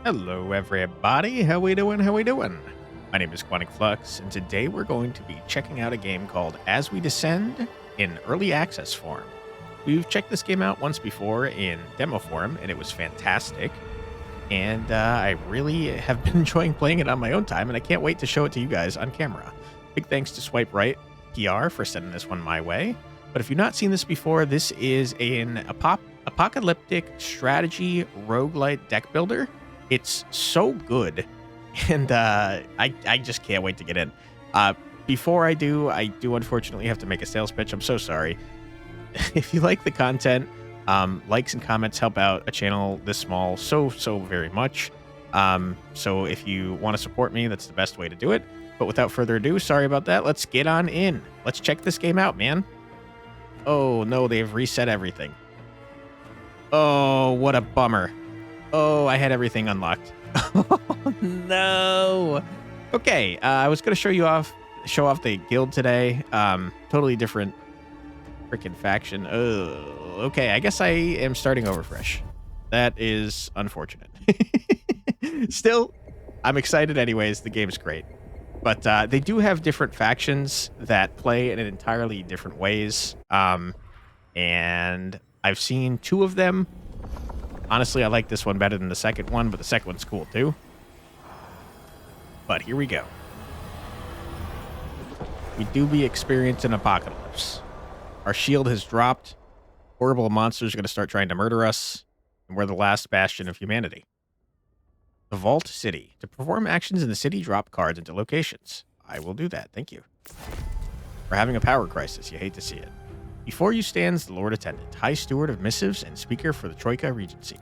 Hello, everybody. How we doing? How we doing? My name is Quantic Flux, and today we're going to be checking out a game called As We Descend in early access form. We've checked this game out once before in demo form, and it was fantastic. And I really have been enjoying playing it on my own time, and I can't wait to show it to you guys on camera. Big thanks to Swipe Right PR for sending this one my way. But if you've not seen this before, this is an apocalyptic strategy roguelite deck builder. It's so good, and I just can't wait to get in. Before I do unfortunately have to make a sales pitch. I'm so sorry. If you like the content, likes and comments help out a channel this small so very much. So if you want to support me, that's the best way to do it. But without further ado, sorry about that. Let's get on in. Let's check this game out, man. Oh no, they've reset everything. Oh, what a bummer. Oh, I had everything unlocked. Oh, no. Okay, I was going to show off the guild today. Totally different freaking faction. Oh, okay, I guess I am starting over fresh. That is unfortunate. Still, I'm excited anyways. The game's great. But they do have different factions that play in entirely different ways. And I've seen two of them. Honestly, I like this one better than the second one, but the second one's cool too. But here we go. We do be experiencing apocalypse. Our shield has dropped. Horrible monsters are going to start trying to murder us. And we're the last bastion of humanity. The Vault City. To perform actions in the city, drop cards into locations. I will do that. Thank you. We're having a power crisis. You hate to see it. Before you stands the Lord Attendant, High Steward of Missives and Speaker for the Troika Regency.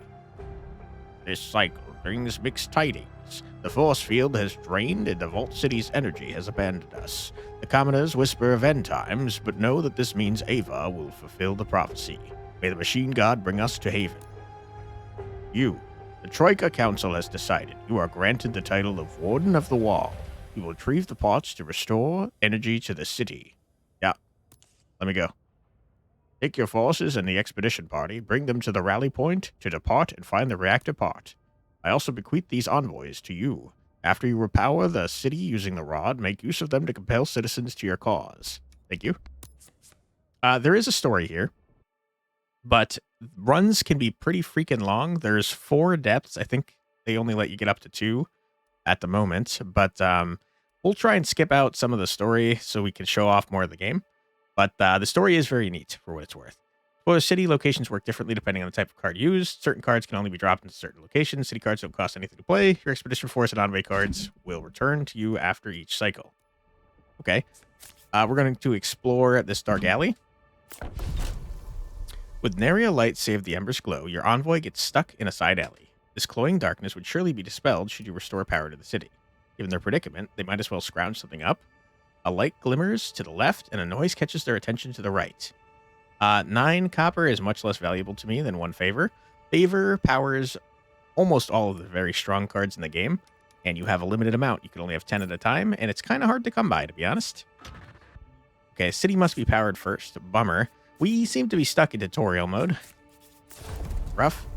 This cycle brings mixed tidings. The force field has drained and the Vault City's energy has abandoned us. The commoners whisper of end times, but know that this means Ava will fulfill the prophecy. May the Machine God bring us to haven. You, the Troika Council has decided you are granted the title of Warden of the Wall. You will retrieve the parts to restore energy to the city. Yeah, let me go. Take your forces and the expedition party, bring them to the rally point to depart and find the reactor part. I also bequeath these envoys to you. After you repower the city using the rod, make use of them to compel citizens to your cause. Thank you. There is a story here, but runs can be pretty freaking long. There's 4 depths. I think they only let you get up to 2 at the moment, but we'll try and skip out some of the story so we can show off more of the game. But the story is very neat for what it's worth. For the city, locations work differently depending on the type of card used. Certain cards can only be dropped into certain locations. City cards don't cost anything to play. Your expedition force and envoy cards will return to you after each cycle. Okay. We're going to explore this dark alley. With nary a light save the ember's glow, your envoy gets stuck in a side alley. This cloying darkness would surely be dispelled should you restore power to the city. Given their predicament, they might as well scrounge something up. A light glimmers to the left, and a noise catches their attention to the right. 9 copper is much less valuable to me than 1 favor. Favor powers almost all of the very strong cards in the game, and you have a limited amount. You can only have 10 at a time, and it's kind of hard to come by, to be honest. Okay, city must be powered first. Bummer. We seem to be stuck in tutorial mode. Rough.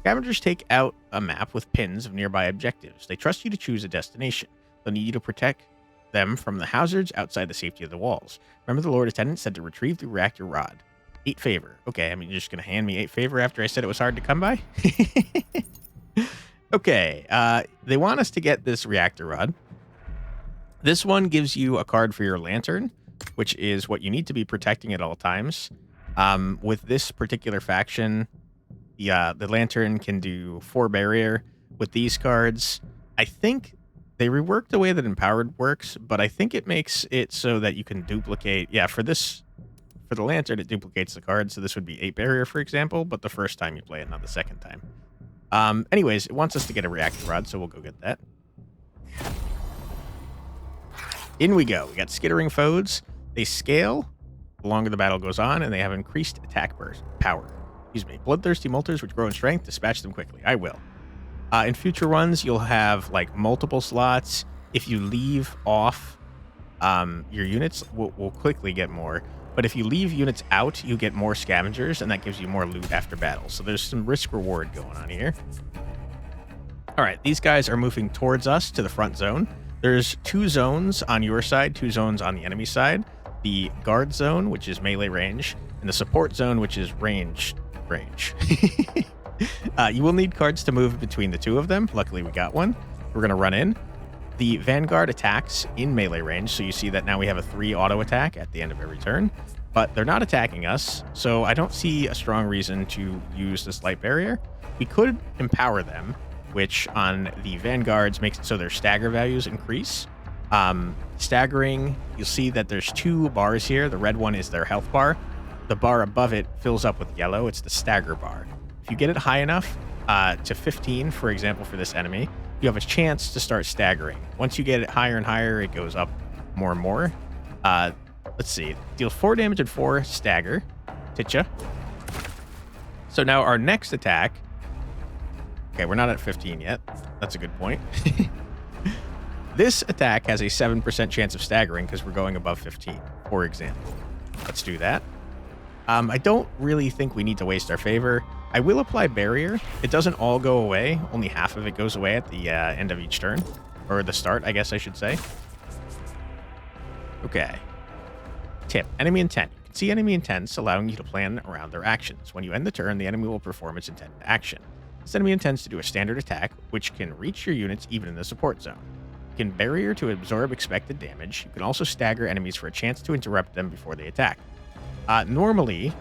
Scavengers take out a map with pins of nearby objectives. They trust you to choose a destination. They'll need you to protect them from the hazards outside the safety of the walls. Remember the Lord Attendant said to retrieve the reactor rod. 8 favor. Okay, I mean, you're just going to hand me 8 favor after I said it was hard to come by? Okay, they want us to get this reactor rod. This one gives you a card for your lantern, which is what you need to be protecting at all times. With this particular faction, the lantern can do 4 barrier. With these cards, I think they reworked the way that Empowered works, but I think it makes it so that you can duplicate. Yeah, for the lantern, it duplicates the card. So this would be 8 barrier, for example, but the first time you play it, not the second time. Anyways, it wants us to get a reactor rod, so we'll go get that. In we go. We got skittering foes. They scale the longer the battle goes on, and they have increased attack burst power. Excuse me. Bloodthirsty molters, which grow in strength. Dispatch them quickly. I will. In future runs, you'll have like multiple slots. If you leave off your units, we'll quickly get more. But if you leave units out, you get more scavengers, and that gives you more loot after battle. So there's some risk-reward going on here. All right, these guys are moving towards us to the front zone. There's 2 zones on your side, 2 zones on the enemy side. The guard zone, which is melee range, and the support zone, which is range. You will need cards to move between the 2 of them. Luckily, we got one. We're going to run in. The Vanguard attacks in melee range, so you see that now we have a 3 auto attack at the end of every turn, but they're not attacking us, so I don't see a strong reason to use this light barrier. We could empower them, which on the Vanguards makes it so their stagger values increase. Staggering, you'll see that there's 2 bars here. The red one is their health bar. The bar above it fills up with yellow. It's the stagger bar. If you get it high enough to 15, for example, for this enemy, you have a chance to start staggering. Once you get it higher and higher, it goes up more and more. Let's see. Deal 4 damage and 4 stagger. Titcha. So now our next attack. Okay, we're not at 15 yet. That's a good point. This attack has a 7% chance of staggering because we're going above 15, for example. Let's do that. I don't really think we need to waste our favor. I will apply barrier. It doesn't all go away. Only half of it goes away at the end of each turn. Or the start, I guess I should say. Okay. Tip. Enemy intent. You can see enemy intents, allowing you to plan around their actions. When you end the turn, the enemy will perform its intended action. This enemy intends to do a standard attack, which can reach your units even in the support zone. You can barrier to absorb expected damage. You can also stagger enemies for a chance to interrupt them before they attack. Normally,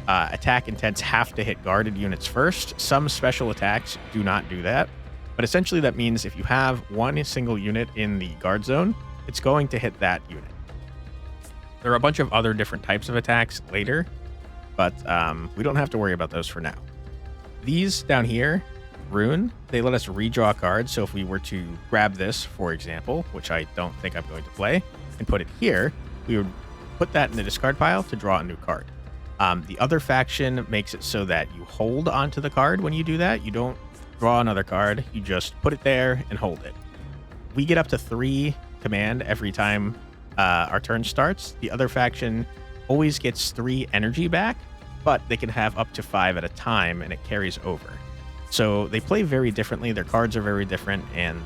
attack intents have to hit guarded units first. Some special attacks do not do that. But essentially that means if you have one single unit in the guard zone, it's going to hit that unit. There are a bunch of other different types of attacks later, but we don't have to worry about those for now. These down here, Rune, they let us redraw cards. So if we were to grab this, for example, which I don't think I'm going to play, and put it here, we would put that in the discard pile to draw a new card. The other faction makes it so that you hold onto the card when you do that. You don't draw another card. You just put it there and hold it. We get up to 3 command every time our turn starts. The other faction always gets 3 energy back, but they can have up to 5 at a time, and it carries over. So they play very differently. Their cards are very different, and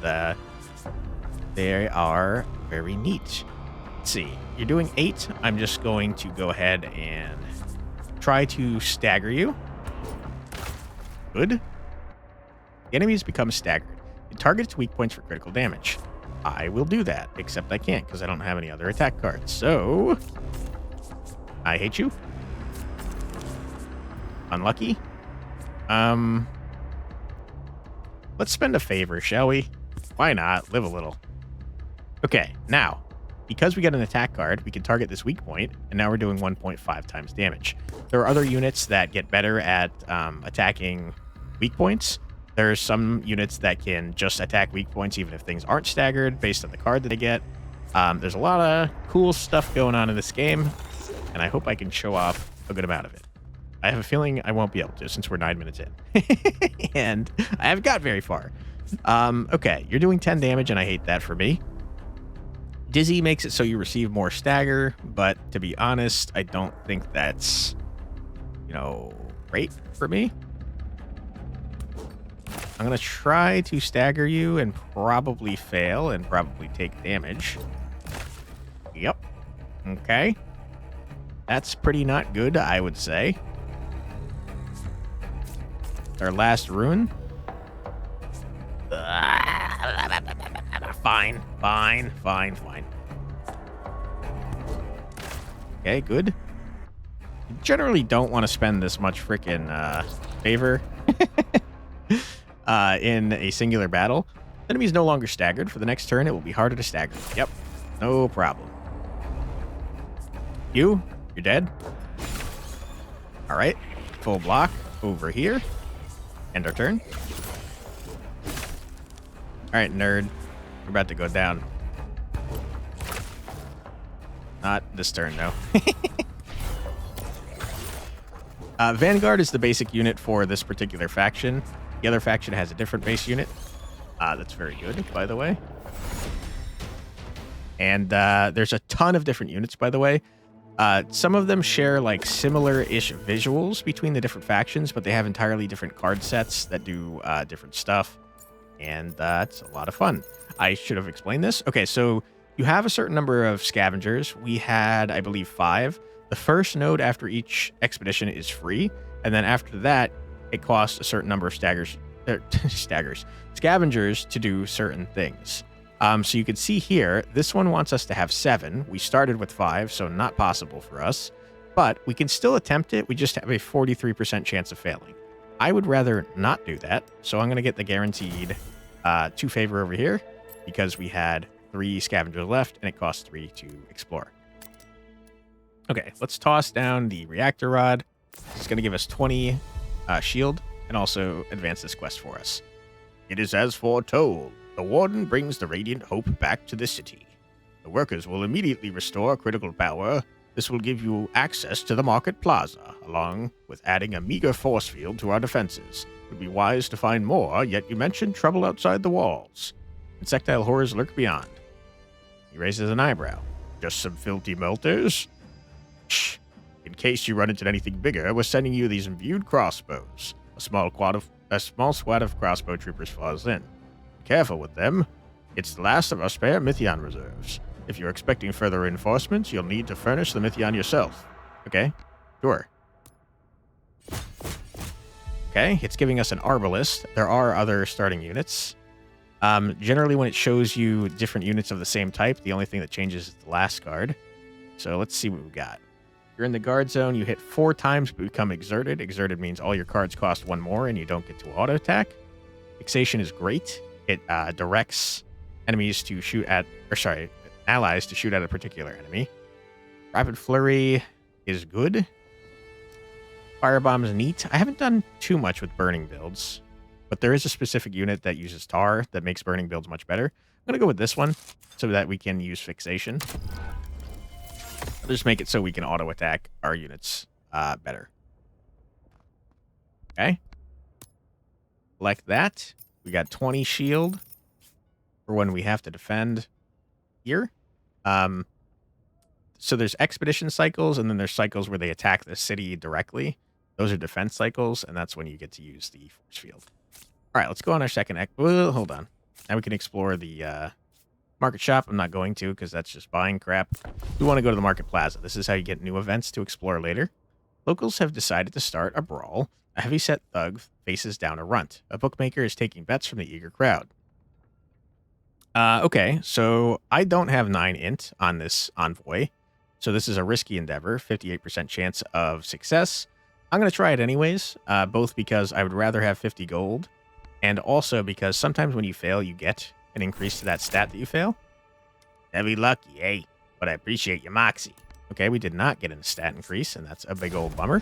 they are very neat. Let's see. You're doing 8. I'm just going to go ahead and try to stagger you. Good. The enemies become staggered. It targets weak points for critical damage. I will do that, except I can't because I don't have any other attack cards. So, I hate you. Unlucky. Let's spend a favor, shall we? Why not? Live a little. Okay, now, because we got an attack card, we can target this weak point, and now we're doing 1.5 times damage. There are other units that get better at attacking weak points. There's some units that can just attack weak points even if things aren't staggered based on the card that they get. There's a lot of cool stuff going on in this game, and I hope I can show off a good amount of it. I have a feeling I won't be able to since we're 9 minutes in. And I haven't got very far. Okay, you're doing 10 damage, and I hate that for me. Dizzy makes it so you receive more stagger, but to be honest, I don't think that's, great for me. I'm going to try to stagger you and probably fail and probably take damage. Yep. Okay. That's pretty not good, I would say. Our last rune. Fine. Okay, good. You generally don't want to spend this much frickin' favor in a singular battle. The enemy is no longer staggered. For the next turn, it will be harder to stagger. Yep, no problem. You're dead. All right, full block over here. End our turn. All right, nerd. We're about to go down. Not this turn, though. Vanguard is the basic unit for this particular faction. The other faction has a different base unit. That's very good, by the way. And there's a ton of different units, by the way. Some of them share like similar-ish visuals between the different factions, but they have entirely different card sets that do different stuff, and it's a lot of fun. I should have explained this. Okay, so you have a certain number of scavengers. We had, I believe, 5. The first node after each expedition is free, and then after that, it costs a certain number of scavengers to do certain things. So you can see here, this one wants us to have 7. We started with 5, so not possible for us. But we can still attempt it. We just have a 43% chance of failing. I would rather not do that, so I'm going to get the guaranteed 2 favor over here, because we had 3 scavengers left, and it costs 3 to explore. Okay, let's toss down the reactor rod. It's going to give us 20 shield, and also advance this quest for us. It is as foretold. The warden brings the radiant hope back to the city. The workers will immediately restore critical power. This will give you access to the market plaza, along with adding a meager force field to our defenses. It would be wise to find more, yet you mentioned trouble outside the walls. Insectile horrors lurk beyond. He raises an eyebrow. Just some filthy melters? Shh. In case you run into anything bigger, we're sending you these imbued crossbows. A small squad of crossbow troopers falls in. Careful with them. It's the last of our spare Mythion reserves. If you're expecting further reinforcements, you'll need to furnish the Mythion yourself. Okay, sure. Okay, it's giving us an arbalist. There are other starting units. Generally, when it shows you different units of the same type, the only thing that changes is the last card. So let's see what we got. You're in the guard zone. You hit 4 times, but become exerted. Exerted means all your cards cost 1 more, and you don't get to auto attack. Fixation is great. It directs enemies to shoot at, allies to shoot at a particular enemy. Rapid Flurry is good. Firebomb is neat. I haven't done too much with burning builds, but there is a specific unit that uses tar that makes burning builds much better. I'm going to go with this one so that we can use Fixation. I'll just make it so we can auto attack our units better. Okay. Like that. We got 20 shield for when we have to defend here. So there's expedition cycles, and then there's cycles where they attack the city directly. Those are defense cycles, and that's when you get to use the force field. All right, let's go on our second. Hold on. Now we can explore the market shop. I'm not going to because that's just buying crap. We want to go to the market plaza. This is how you get new events to explore later. Locals have decided to start a brawl. A heavy-set thug faces down a runt. A bookmaker is taking bets from the eager crowd. Okay, so I don't have 9 int on this envoy, so this is a risky endeavor, 58% chance of success. I'm going to try it anyways, both because I would rather have 50 gold, and also because sometimes when you fail, you get an increase to that stat that you fail. Heavy lucky, eh? But I appreciate your moxie. Okay, we did not get a stat increase, and that's a big old bummer.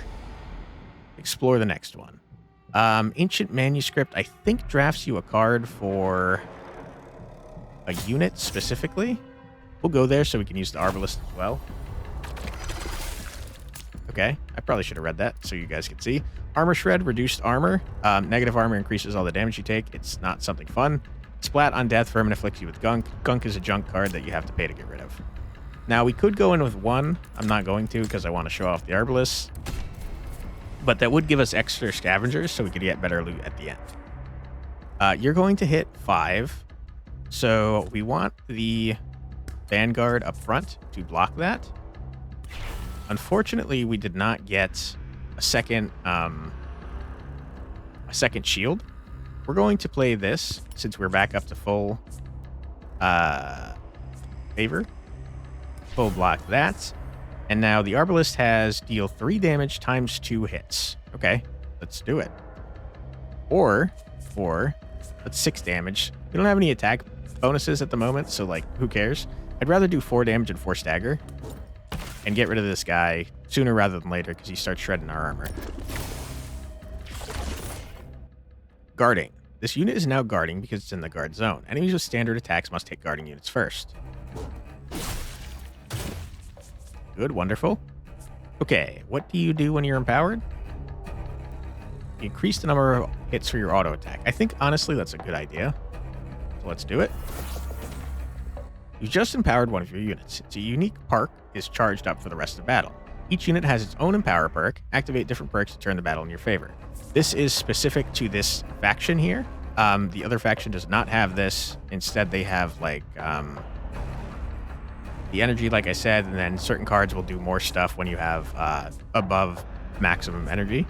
Explore the next one. Ancient Manuscript, I think, drafts you a card for a unit specifically. We'll go there so we can use the Arbalist as well. Okay, I probably should have read that so you guys could see. Armor Shred, reduced armor. Negative armor increases all the damage you take. It's not something fun. Splat on death, Vermin afflicts you with Gunk. Gunk is a junk card that you have to pay to get rid of. Now, we could go in with 1. I'm not going to because I want to show off the Arbalist. But that would give us extra scavengers, so we could get better loot at the end. You're going to hit 5. So we want the Vanguard up front to block that. Unfortunately, we did not get a second shield. We're going to play this since we're back up to full favor. Full block that. And now the Arbalist has deal 3 damage times 2 hits. Okay, let's do it. Or that's 6 damage. We don't have any attack bonuses at the moment, so like, who cares? I'd rather do 4 damage and 4 stagger and get rid of this guy sooner rather than later because he starts shredding our armor. Guarding. This unit is now guarding because it's in the guard zone. Enemies with standard attacks must take guarding units first. Good, wonderful. Okay, what do you do when you're empowered? You increase the number of hits for your auto attack. I think, honestly, that's a good idea. So let's do it. You've just empowered one of your units. It's a unique perk is charged up for the rest of the battle. Each unit has its own empower perk. Activate different perks to turn the battle in your favor. This is specific to this faction here. The other faction does not have this. Instead, they have like the energy, like I said, and then certain cards will do more stuff when you have above maximum energy.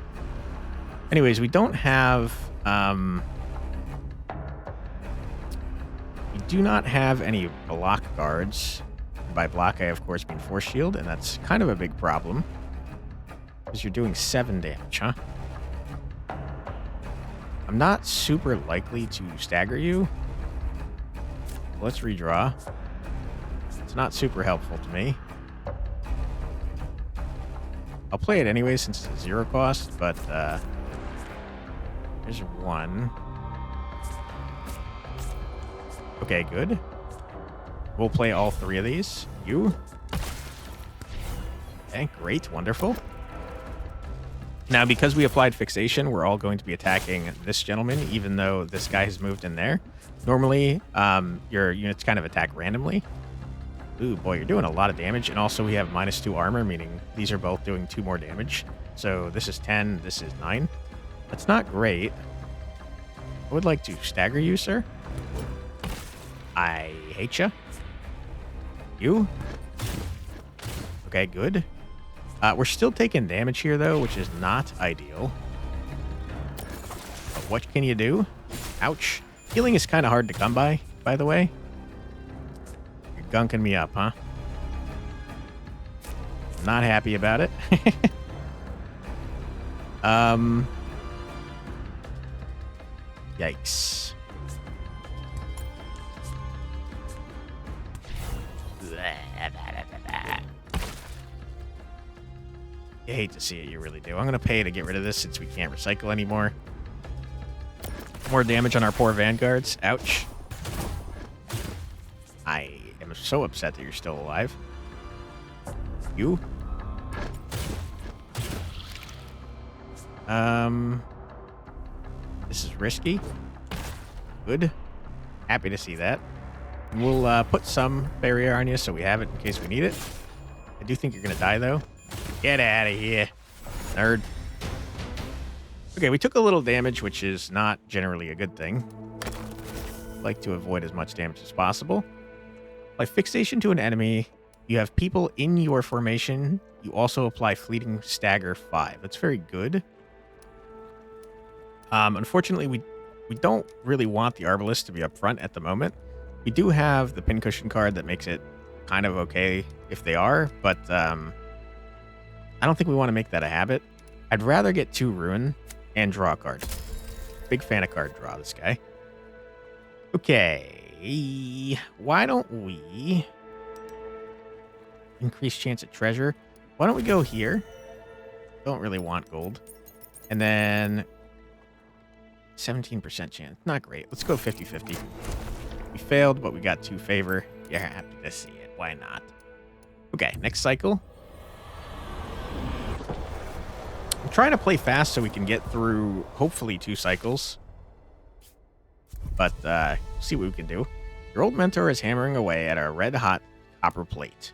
Anyways, we don't have... we do not have any block guards. By block, I of course mean force shield, and that's kind of a big problem. Because you're doing 7 damage, huh? I'm not super likely to stagger you. Let's redraw. It's not super helpful to me. I'll play it anyway since it's a 0 cost, but there's 1. Okay, good. We'll play all 3 of these. You. Okay, great, wonderful. Now, because we applied fixation, we're all going to be attacking this gentleman, even though this guy has moved in there. Normally, your units kind of attack randomly. Ooh, boy, you're doing a lot of damage. And also, we have -2 armor, meaning these are both doing 2 more damage. So this is 10, this is 9. That's not great. I would like to stagger you, sir. I hate you. You. Okay, good. We're still taking damage here, though, which is not ideal. But what can you do? Ouch. Healing is kind of hard to come by the way. You're gunking me up, huh? Not happy about it. Yikes. You hate to see it, you really do. I'm going to pay to get rid of this since we can't recycle anymore. More damage on our poor vanguards. Ouch. I am so upset that you're still alive. You? This is risky. Good. Happy to see that. And we'll put some barrier on you so we have it in case we need it. I do think you're going to die, though. Get out of here, nerd. Okay, we took a little damage, which is not generally a good thing. I'd like to avoid as much damage as possible. By fixation to an enemy, you have people in your formation. You also apply fleeting stagger 5. That's very good. Unfortunately, we don't really want the Arbalist to be up front at the moment. We do have the pincushion card that makes it kind of okay if they are, but I don't think we want to make that a habit. I'd rather get 2 ruin and draw a card. Big fan of card draw, this guy. Okay. Why don't we increase chance at treasure? Why don't we go here? Don't really want gold. And then 17% chance. Not great. Let's go 50-50. We failed, but we got 2 favor. You're happy to see it. Why not? Okay, next cycle. I'm trying to play fast so we can get through, hopefully, 2 cycles. But, see what we can do. Your old mentor is hammering away at a red-hot copper plate.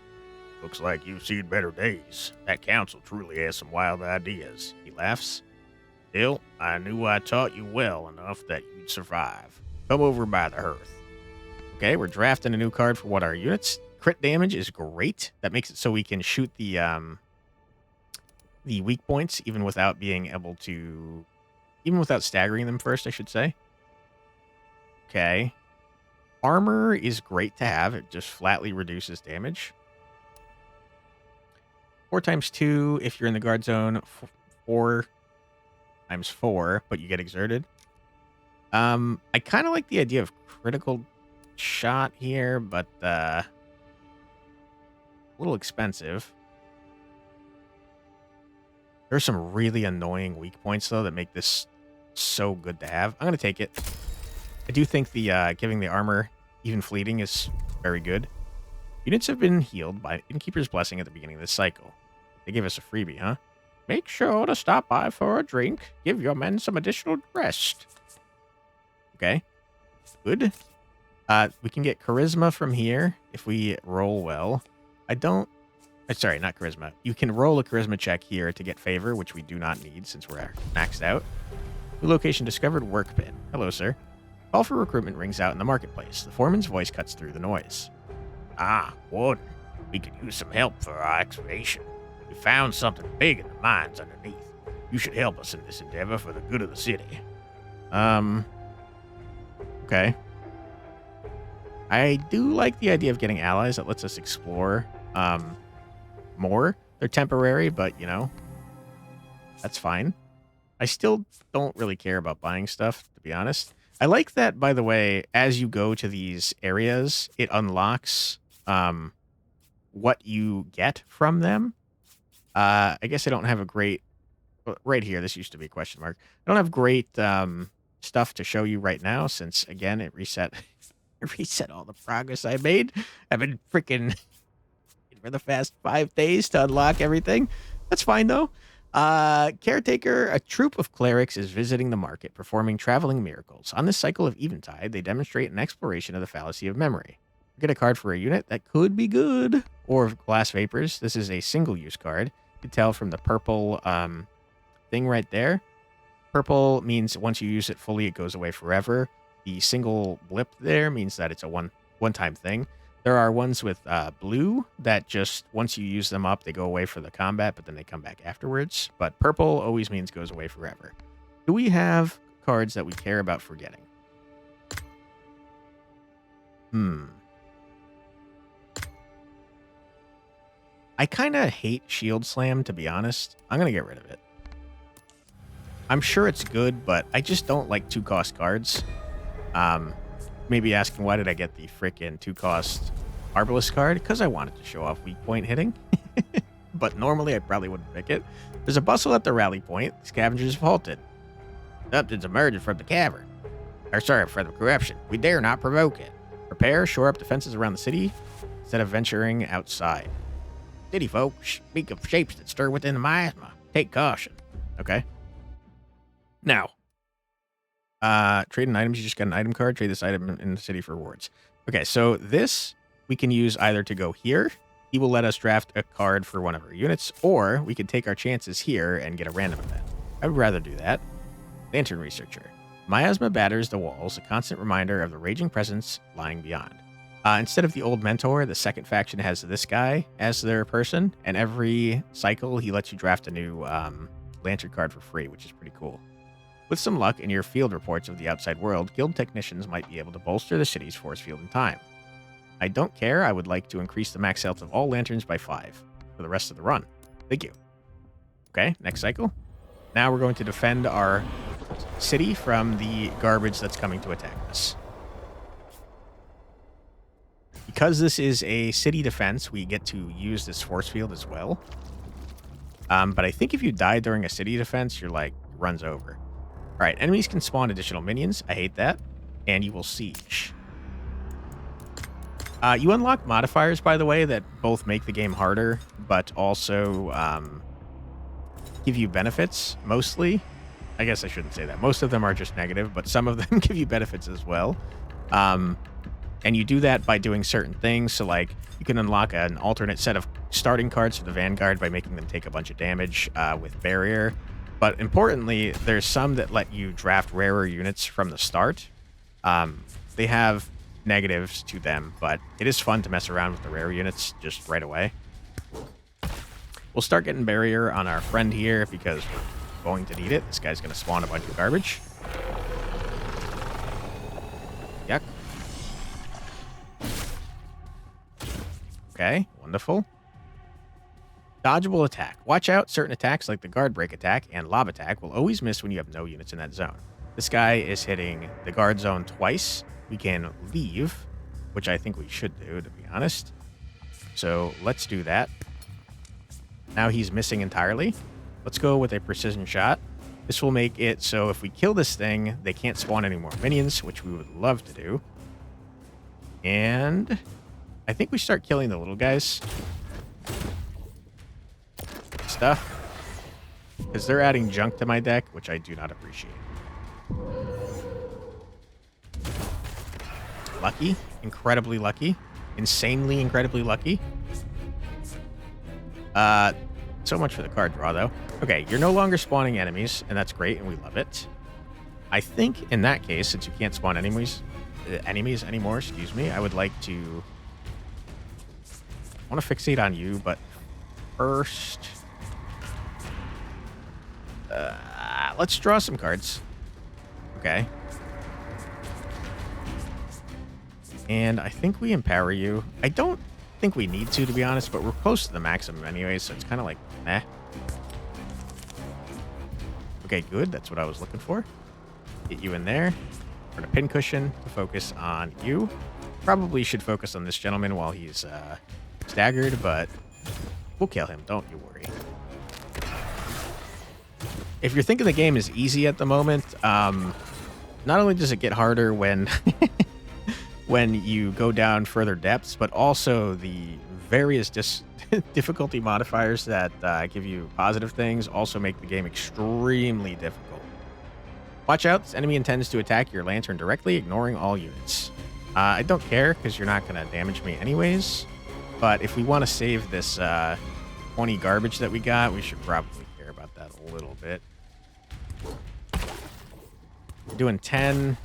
Looks like you've seen better days. That council truly has some wild ideas. He laughs. Still, I knew I taught you well enough that you'd survive. Come over by the hearth. Okay, we're drafting a new card for what our units. Crit damage is great. That makes it so we can shoot the weak points even without being able to... Even without staggering them first, I should say. Okay. Armor is great to have. It just flatly reduces damage. 4 times 2 if you're in the guard zone. 4 times 4, but you get exerted. I kind of like the idea of critical shot here, but a little expensive. There's some really annoying weak points, though, that make this so good to have. I'm going to take it. I do think the giving the armor even fleeting is very good. Units have been healed by Innkeeper's Blessing at the beginning of this cycle. They gave us a freebie, huh? Make sure to stop by for a drink. Give your men some additional rest. Okay. Good. We can get Charisma from here if we roll well. I don't Sorry, not charisma. You can roll a charisma check here to get favor, which we do not need since we're maxed out. New location discovered, work pit. Hello, sir. Call for recruitment rings out in the marketplace. The foreman's voice cuts through the noise. Ah, Warden, we could use some help for our excavation. We found something big in the mines underneath. You should help us in this endeavor for the good of the city. Okay. I do like the idea of getting allies that lets us explore, more. They're temporary, but, you know, that's fine. I still don't really care about buying stuff, to be honest. I like that, by the way, as you go to these areas, it unlocks what you get from them. I guess I don't have a great... Right here, this used to be a question mark. I don't have great stuff to show you right now since, again, it reset... it reset all the progress I made. I've been freaking... for the past 5 days to unlock everything. That's fine, though. Caretaker, a troop of clerics is visiting the market, performing traveling miracles. On this cycle of Eventide, they demonstrate an exploration of the fallacy of memory. Get a card for a unit that could be good. Or glass vapors. This is a single-use card. You can tell from the purple thing right there. Purple means once you use it fully, it goes away forever. The single blip there means that it's a one-time thing. There are ones with blue that just, once you use them up, they go away for the combat, but then they come back afterwards. But purple always means goes away forever. Do we have cards that we care about forgetting? I kind of hate Shield Slam, to be honest. I'm going to get rid of it. I'm sure it's good, but I just don't like 2-cost cards. Maybe asking why did I get the frickin' 2-cost Arbalest card? Because I wanted to show off weak point hitting. But normally I probably wouldn't pick it. There's a bustle at the rally point. The scavengers have halted. Something's emerging from the cavern. Or sorry, from the corruption. We dare not provoke it. Prepare, shore up defenses around the city instead of venturing outside. City folk speak of shapes that stir within the miasma. Take caution. Okay. Now, trading items. You just got an item card. Trade this item in the city for rewards. Okay, so this we can use either to go here. He will let us draft a card for one of our units, or we can take our chances here and get a random event. I would rather do that. Lantern Researcher. Miasma batters the walls, a constant reminder of the raging presence lying beyond. Instead of the old mentor, the second faction has this guy as their person, and every cycle he lets you draft a new lantern card for free, which is pretty cool. With some luck in your field reports of the outside world, guild technicians might be able to bolster the city's force field in time. I don't care. I would like to increase the max health of all lanterns by 5 for the rest of the run. Thank you. Okay, next cycle. Now we're going to defend our city from the garbage that's coming to attack us. Because this is a city defense, we get to use this force field as well. But I think if you die during a city defense, you're like, runs over. All right, enemies can spawn additional minions. I hate that. And you will siege. You unlock modifiers, by the way, that both make the game harder, but also give you benefits, mostly. I guess I shouldn't say that. Most of them are just negative, but some of them give you benefits as well. And you do that by doing certain things. So, like, you can unlock an alternate set of starting cards for the Vanguard by making them take a bunch of damage with Barrier. But importantly, there's some that let you draft rarer units from the start. They have negatives to them, but it is fun to mess around with the rare units just right away. We'll start getting Barrier on our friend here because we're going to need it. This guy's going to spawn a bunch of garbage. Yuck. Okay, wonderful. Dodgeable attack. Watch out, certain attacks like the guard break attack and lob attack will always miss when you have no units in that zone. This guy is hitting the guard zone twice. We can leave, which I think we should do, to be honest. So let's do that. Now he's missing entirely. Let's go with a precision shot. This will make it so if we kill this thing, they can't spawn any more minions, which we would love to do. And I think we start killing the little guys. Stuff. Because they're adding junk to my deck, which I do not appreciate. Lucky. Incredibly lucky. Insanely, incredibly lucky. So much for the card draw, though. Okay, you're no longer spawning enemies, and that's great, and we love it. I think in that case, since you can't spawn enemies anymore, excuse me, I would like to... I want to fixate on you, but first... let's draw some cards. Okay. And I think we empower you. I don't think we need to be honest, but we're close to the maximum anyway, so it's kind of like, meh. Okay, good. That's what I was looking for. Get you in there. For the pin cushion to focus on you. Probably should focus on this gentleman while he's staggered, but we'll kill him. Don't you worry. If you're thinking the game is easy at the moment, not only does it get harder when when you go down further depths, but also the various difficulty modifiers that give you positive things also make the game extremely difficult. Watch out, this enemy intends to attack your lantern directly, ignoring all units. I don't care, because you're not going to damage me anyways, but if we want to save this 20 garbage that we got, we should probably care about that a little bit. We're doing 10.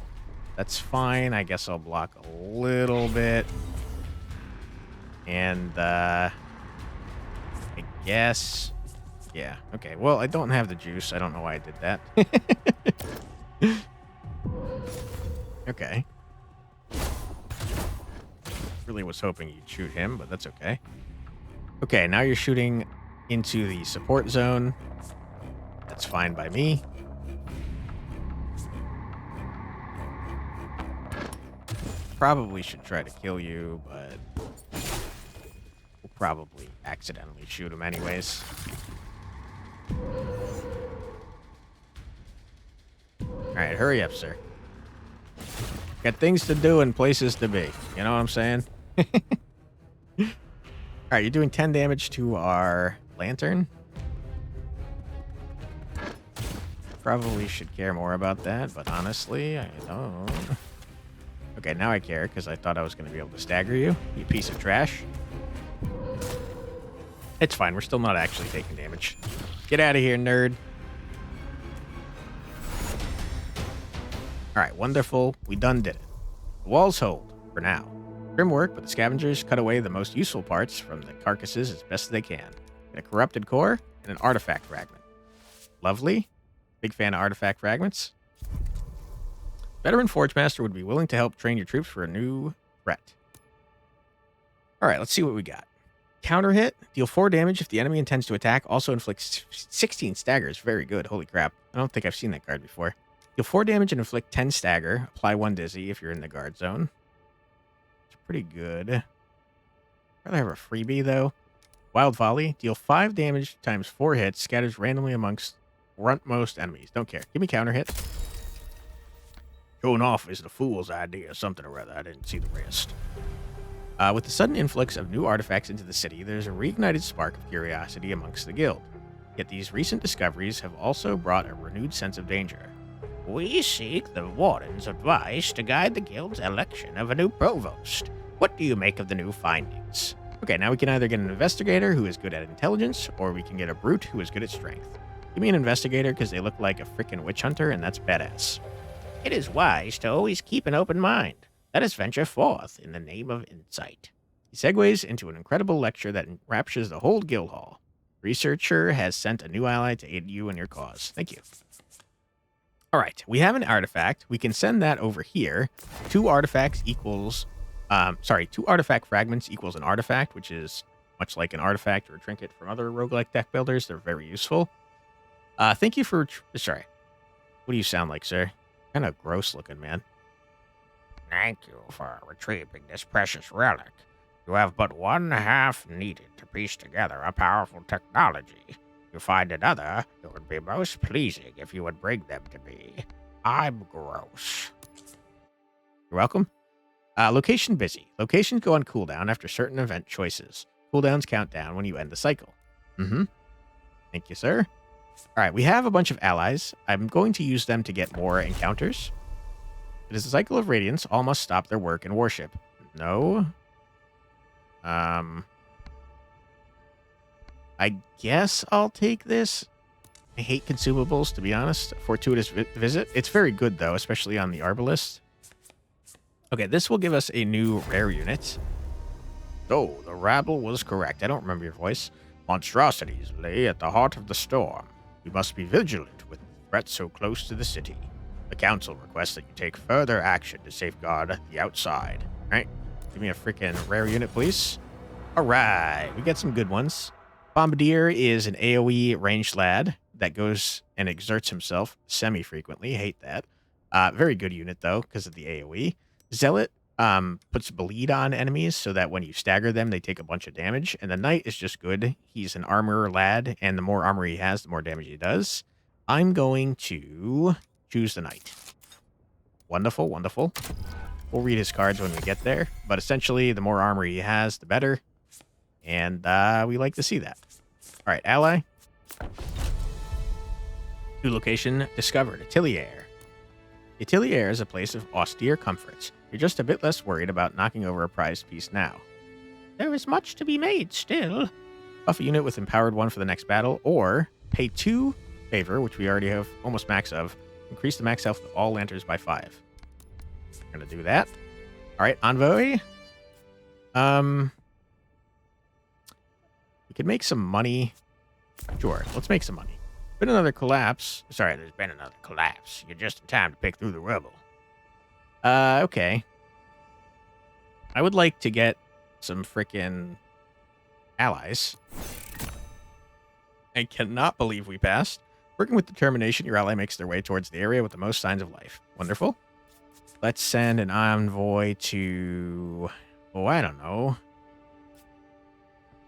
That's fine. I guess I'll block a little bit. And, I guess... Yeah, okay. Well, I don't have the juice. I don't know why I did that. Okay. Really was hoping you'd shoot him, but that's okay. Okay, now you're shooting into the support zone. That's fine by me. Probably should try to kill you, but we'll probably accidentally shoot him anyways. Alright, hurry up, sir. Got things to do and places to be. You know what I'm saying? Alright, you're doing 10 damage to our lantern. Probably should care more about that, but honestly, I don't. Okay, now I care, because I thought I was going to be able to stagger you, you piece of trash. It's fine, we're still not actually taking damage. Get out of here, nerd. Alright, wonderful. We done did it. The walls hold, for now. Grim work, but the scavengers cut away the most useful parts from the carcasses as best they can. Get a corrupted core and an artifact fragment. Lovely. Big fan of artifact fragments. Veteran Forge Master would be willing to help train your troops for a new threat. Alright, let's see what we got. Counter hit. Deal 4 damage if the enemy intends to attack. Also inflicts 16 staggers. Very good. Holy crap. I don't think I've seen that card before. Deal 4 damage and inflict 10 stagger. Apply 1 dizzy if you're in the guard zone. It's pretty good. I'd rather have a freebie, though. Wild Volley. Deal 5 damage times 4 hits. Scatters randomly amongst frontmost enemies. Don't care. Give me counter hit. Showing off is the fool's idea. Something or other. I didn't see the rest. With the sudden influx of new artifacts into the city, there's a reignited spark of curiosity amongst the guild. Yet these recent discoveries have also brought a renewed sense of danger. We seek the Warden's advice to guide the guild's election of a new provost. What do you make of the new findings? Okay, now we can either get an investigator who is good at intelligence, or we can get a brute who is good at strength. Give me an investigator because they look like a freaking witch hunter, and that's badass. It is wise to always keep an open mind. Let us venture forth in the name of insight. He segues into an incredible lecture that enraptures the whole guild hall. Researcher has sent a new ally to aid you in your cause. Thank you. All right, we have an artifact. We can send that over here. 2 artifacts equals... 2 artifact fragments equals an artifact, which is much like an artifact or a trinket from other roguelike deck builders. They're very useful. Thank you for... Sorry. What do you sound like, sir? Kind of gross looking, man. Thank you for retrieving this precious relic. You have but one half needed to piece together a powerful technology. You find another, it would be most pleasing if you would bring them to me. I'm gross. You're welcome. Location busy. Locations go on cooldown after certain event choices. Cooldowns count down when you end the cycle. Thank you, sir. All right, we have a bunch of allies. I'm going to use them to get more encounters. It is a cycle of radiance. All must stop their work and worship. No. I guess I'll take this. I hate consumables, to be honest. Fortuitous visit. It's very good, though, especially on the Arbalist. Okay, this will give us a new rare unit. Oh, the rabble was correct. I don't remember your voice. Monstrosities lay at the heart of the storm. You must be vigilant with threats so close to the city. The council requests that you take further action to safeguard the outside. All right, give me a freaking rare unit, please. All right, we got some good ones. Bombardier is an AoE ranged lad that goes and exerts himself semi-frequently. Hate that. Very good unit, though, because of the AoE. Zealot puts bleed on enemies so that when you stagger them, they take a bunch of damage. And the Knight is just good. He's an armor lad, and the more armor he has, the more damage he does. I'm going to choose the Knight. Wonderful, wonderful. We'll read his cards when we get there. But essentially, the more armor he has, the better. And we like to see that. All right, ally. New location discovered. Atelier. Atelier is a place of austere comforts. You're just a bit less worried about knocking over a prized piece now. There is much to be made still. Buff a unit with Empowered 1 for the next battle, or pay 2 favor, which we already have almost max of. Increase the max health of all lanterns by 5. We're going to do that. All right, Envoy. We could make some money. Sure, let's make some money. Been another collapse. Sorry, There's been another collapse. You're just in time to pick through the rubble. Okay. I would like to get some frickin' allies. I cannot believe we passed. Working with determination, your ally makes their way towards the area with the most signs of life. Wonderful. Let's send an envoy to... Oh, I don't know.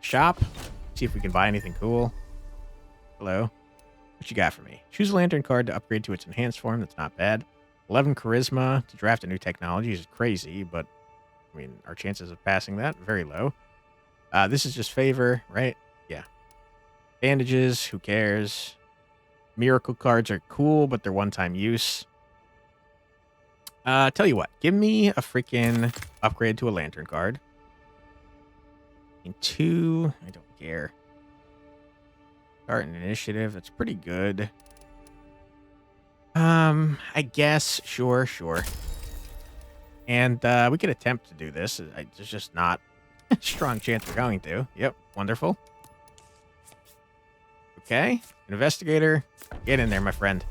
Shop. See if we can buy anything cool. Hello. What you got for me? Choose a lantern card to upgrade to its enhanced form. That's not bad. 11 charisma to draft a new technology is crazy, but I mean, our chances of passing that, very low. This is just favor, right? Yeah. Bandages, who cares? Miracle cards are cool, but they're one-time use. Tell you what, give me a freaking upgrade to a lantern card. And 2, I don't care. Start an initiative, that's pretty good. I guess, sure. And we could attempt to do this. There's just not a strong chance we're going to. Yep, wonderful. Okay, investigator, get in there, my friend.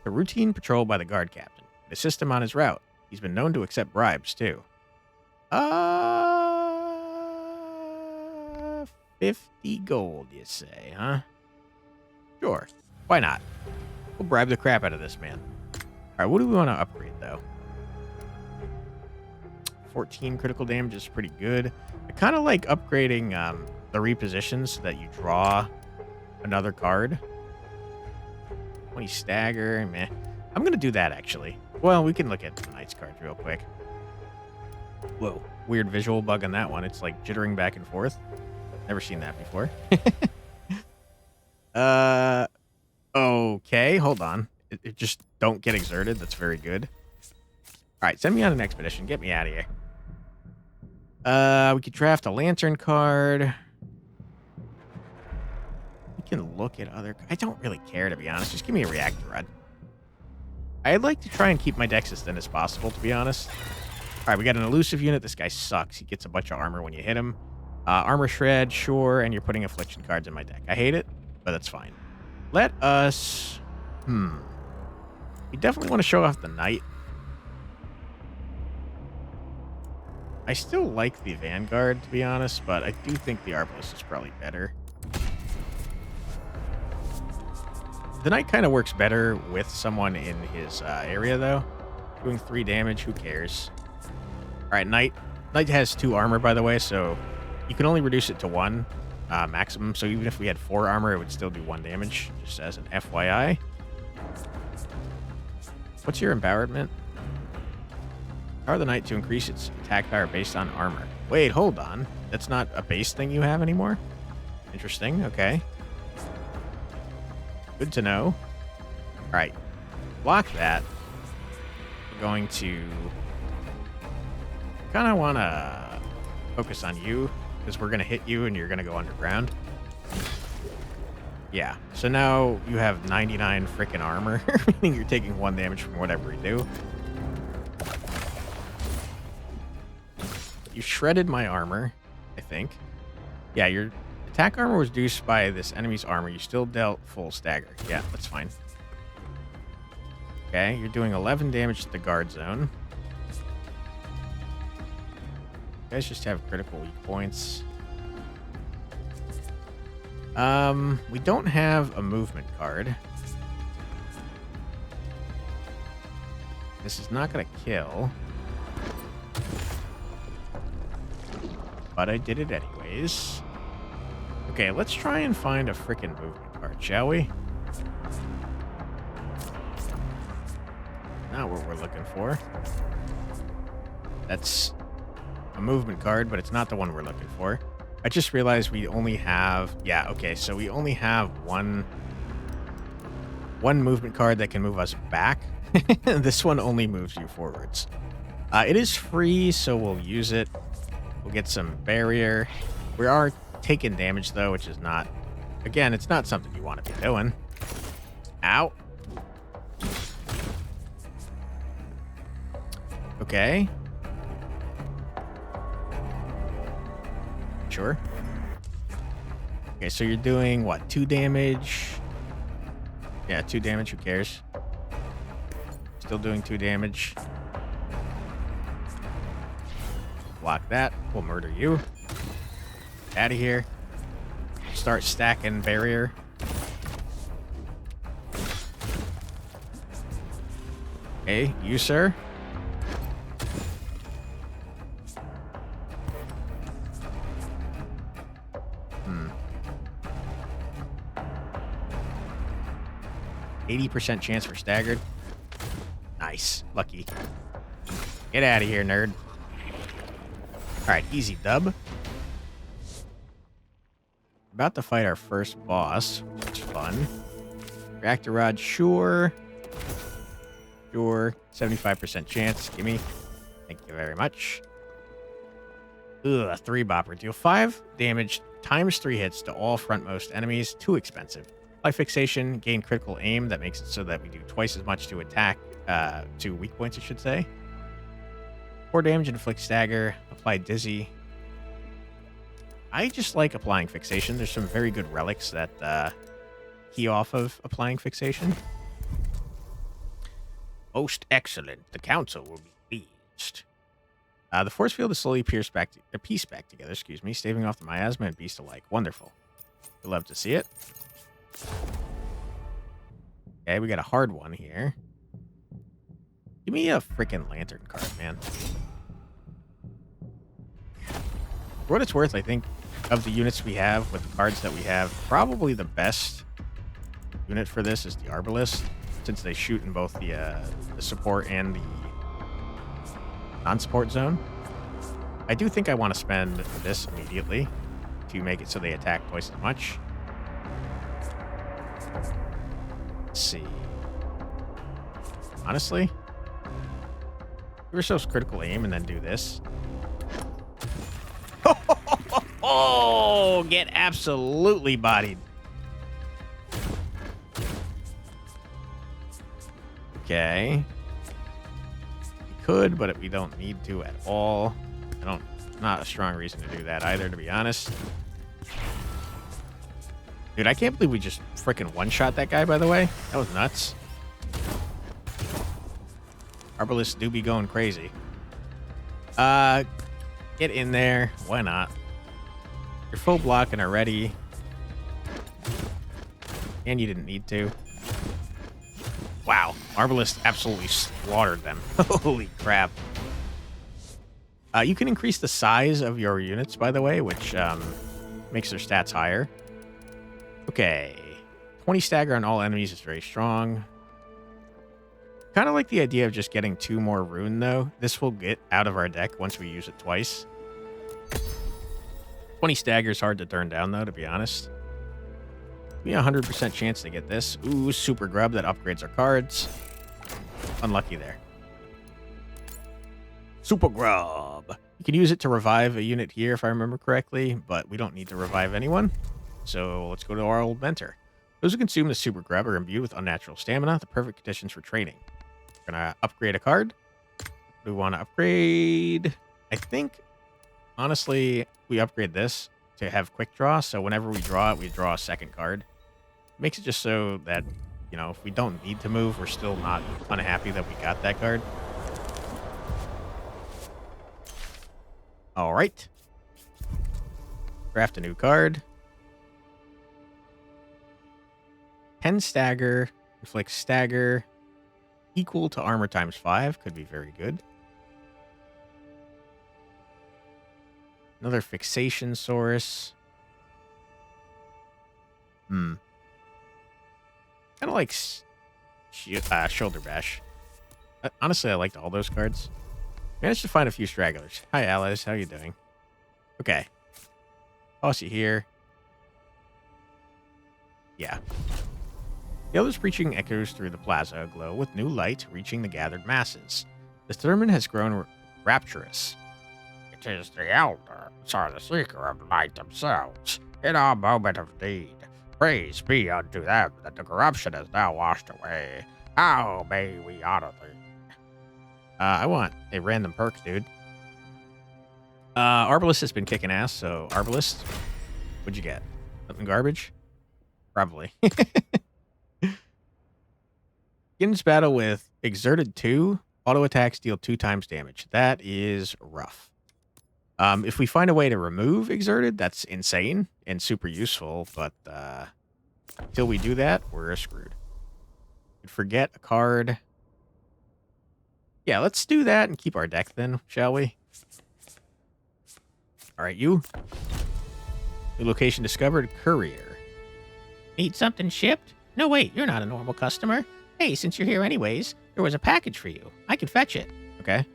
A routine patrol by the guard captain. Assist him on his route. He's been known to accept bribes, too. 50 gold, you say, huh? Sure, why not? We'll bribe the crap out of this man. All right, what do we want to upgrade, though? 14 critical damage is pretty good. I kind of like upgrading the repositions so that you draw another card. 20 stagger, meh. I'm going to do that, actually. Well, we can look at the Knight's cards real quick. Whoa, weird visual bug on that one. It's like jittering back and forth. Never seen that before. Okay, hold on. It just don't get exerted. That's very good. All right, send me on an expedition. Get me out of here. We could draft a lantern card. We can look at other... I don't really care, to be honest. Just give me a reactor rod. I'd like to try and keep my decks as thin as possible, to be honest. All right, we got an elusive unit. This guy sucks. He gets a bunch of armor when you hit him. Armor shred, sure, and you're putting affliction cards in my deck. I hate it, but that's fine. Let us... We definitely want to show off the Knight. I still like the Vanguard, to be honest, but I do think the Arbalist is probably better. The Knight kind of works better with someone in his area, though. Doing 3 damage, who cares? All right, Knight. Knight has 2 armor, by the way, so you can only reduce it to 1 maximum. So even if we had 4 armor, it would still do 1 damage, just as an FYI. What's your empowerment? Empower the Knight to increase its attack power based on armor. Wait, hold on. That's not a base thing you have anymore? Interesting, okay. Good to know. All right, block that. We're going to kind of want to focus on you because we're going to hit you and you're going to go underground. Yeah. So now you have 99 freaking armor, meaning you're taking 1 damage from whatever you do. You shredded my armor, I think. Yeah, your attack armor was reduced by this enemy's armor. You still dealt full stagger. Yeah, that's fine. Okay, you're doing 11 damage to the guard zone. You guys just have critical weak points. We don't have a movement card. This is not gonna kill. But I did it anyways. Okay, let's try and find a frickin' movement card, shall we? Not what we're looking for. That's a movement card, but it's not the one we're looking for. I just realized we only have... Yeah, okay, so we only have one movement card that can move us back. This one only moves you forwards. It is free, so we'll use it. We'll get some barrier. We are taking damage, though, which is not... Again, it's not something you want to be doing. Ow. Okay. Sure. Okay, so you're doing, what, 2 damage? Yeah, 2 damage, who cares? Still doing 2 damage. Block that. We'll murder you. Out of here. Start stacking barrier. Okay, you, sir. Hmm. 80% chance for staggered. Nice. Lucky. Get out of here, nerd. Alright, easy dub. About to fight our first boss, which is fun. Reactor rod, sure. Sure. 75% chance. Gimme. Thank you very much. Ugh, 3 bopper. Deal 5 damage times 3 hits to all frontmost enemies. Too expensive. Life fixation, gain critical aim. That makes it so that we do twice as much to attack, to weak points, I should say. 4 damage, inflict stagger, apply dizzy. I just like applying fixation. There's some very good relics that key off of applying fixation. Most excellent. The council will be pleased. The force field is slowly piece back together, excuse me, staving off the miasma and beast alike. Wonderful. We'd love to see it. Okay, we got a hard one here. Give me a freaking lantern card, man. For what it's worth, I think of the units we have with the cards that we have, probably the best unit for this is the Arbalist, since they shoot in both the support and the non-support zone. I do think I want to spend this immediately to make it so they attack twice as much. Let's see. Honestly, give yourselves critical aim and then do this. Oh, get absolutely bodied. Okay. We could, but we don't need to at all. Not a strong reason to do that either, to be honest. Dude, I can't believe we just freaking one-shot that guy, by the way. That was nuts. Arbalists do be going crazy. Get in there. Why not? You're full block and are ready. And you didn't need to. Wow. Arbalist absolutely slaughtered them. Holy crap. You can increase the size of your units, by the way, which makes their stats higher. Okay. 20 stagger on all enemies is very strong. Kind of like the idea of just getting 2 more rune, though. This will get out of our deck once we use it twice. 20 stagger is hard to turn down, though, to be honest. Give me a 100% chance to get this. Ooh, super grub that upgrades our cards. Unlucky there. Super grub. You can use it to revive a unit here, if I remember correctly, but we don't need to revive anyone. So let's go to our old mentor. Those who consume the super grub are imbued with unnatural stamina, the perfect conditions for training. We're gonna upgrade a card. We want to upgrade. I think, honestly, we upgrade this to have quick draw. So whenever we draw it, we draw a second card. Makes it just so that, you know, if we don't need to move, we're still not unhappy that we got that card. All right. Draft a new card. 10 stagger, inflicts stagger, equal to armor times 5. Could be very good. Another fixation source. Kind of like shoulder bash. Honestly, I liked all those cards. Managed to find a few stragglers. Hi, Alice. How you doing? Okay. Toss you here. Yeah. The others preaching echoes through the plaza aglow with new light reaching the gathered masses. The sermon has grown rapturous. It is the elders, or the seeker of light themselves, in our moment of need. Praise be unto them that the corruption is now washed away. How may we honor thee? I want a random perk, dude. Arbalist has been kicking ass, so Arbalist, what'd you get? Something garbage? Probably. Begins battle with Exerted 2. Auto attacks deal 2 times damage. That is rough. If we find a way to remove Exerted, that's insane and super useful, but until we do that, we're screwed. Forget a card. Yeah, let's do that and keep our deck then, shall we? All right, you. New location discovered, Courier. Need something shipped? No, wait, you're not a normal customer. Hey, since you're here anyways, there was a package for you. I can fetch it. Okay.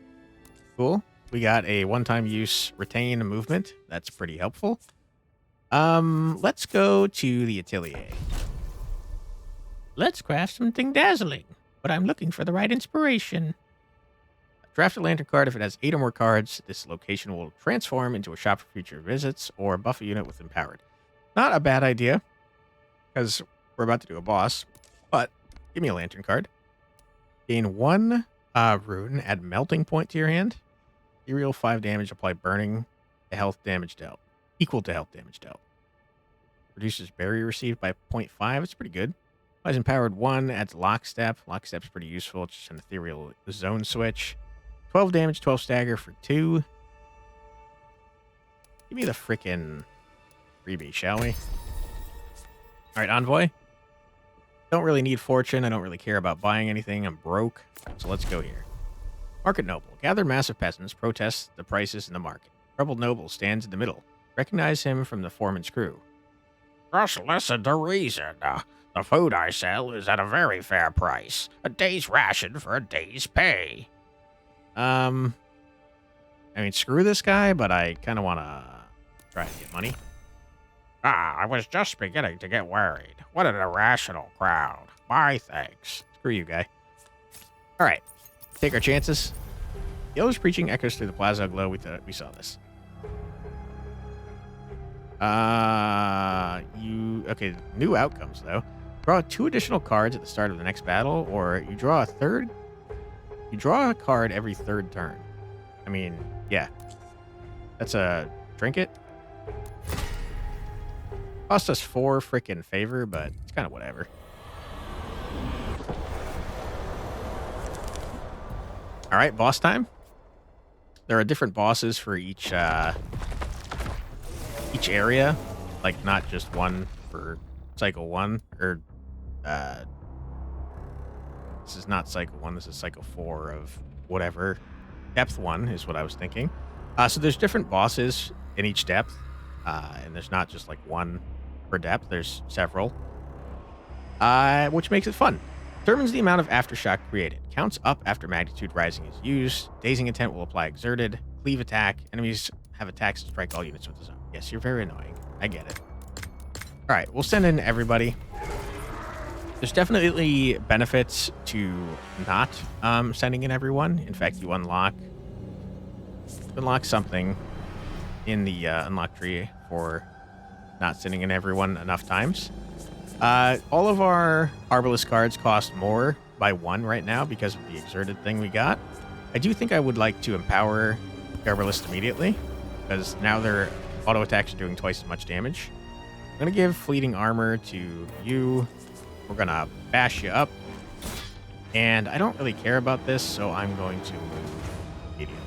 Cool. We got a one-time use retain movement. That's pretty helpful. Let's go to the atelier. Let's craft something dazzling, but I'm looking for the right inspiration. Draft a lantern card. If it has 8 or more cards, this location will transform into a shop for future visits or buff a unit with empowered. Not a bad idea, because we're about to do a boss, but give me a lantern card. Gain 1 rune, add melting point to your hand. Ethereal 5 damage, apply burning to health damage dealt. Equal to health damage dealt. Reduces barrier received by 0.5. It's pretty good. Applies empowered 1, adds lockstep. Lockstep's pretty useful. It's just an ethereal zone switch. 12 damage, 12 stagger for 2. Give me the frickin' freebie, shall we? Alright, Envoy. Don't really need fortune. I don't really care about buying anything. I'm broke. So let's go here. Market Noble. Gathered massive peasants protest the prices in the market. Troubled Noble stands in the middle. Recognize him from the foreman's crew. Just listen to reason. The food I sell is at a very fair price. A day's ration for a day's pay. I mean, screw this guy, but I kind of want to try and get money. I was just beginning to get worried. What an irrational crowd. My thanks. Screw you, guy. All right. Take our chances. The others preaching echoes through the plaza aglow. We saw this. Okay, new outcomes, though. Draw 2 additional cards at the start of the next battle, or you draw a third. You draw a card every 3rd turn. I mean, yeah. That's a trinket. Cost us 4 frickin' favor, but it's kind of whatever. All right, boss time. There are different bosses for each area, like not just one for cycle 1 or this is not cycle 1, this is cycle 4 of whatever. Depth 1 is what I was thinking. So there's different bosses in each depth, and there's not just like one per depth, there's several, which makes it fun. Determines the amount of aftershock created. Counts up after magnitude rising is used. Dazing intent will apply exerted. Cleave attack. Enemies have attacks to strike all units with the zone. Yes, you're very annoying. I get it. All right, we'll send in everybody. There's definitely benefits to not sending in everyone. In fact, you unlock something in the unlock tree for not sending in everyone enough times. All of our Arbalest cards cost more by 1 right now because of the exerted thing we got. I do think I would like to empower the Arbalest immediately, because now their auto attacks are doing twice as much damage. I'm going to give fleeting armor to you. We're going to bash you up. And I don't really care about this, so I'm going to move immediately.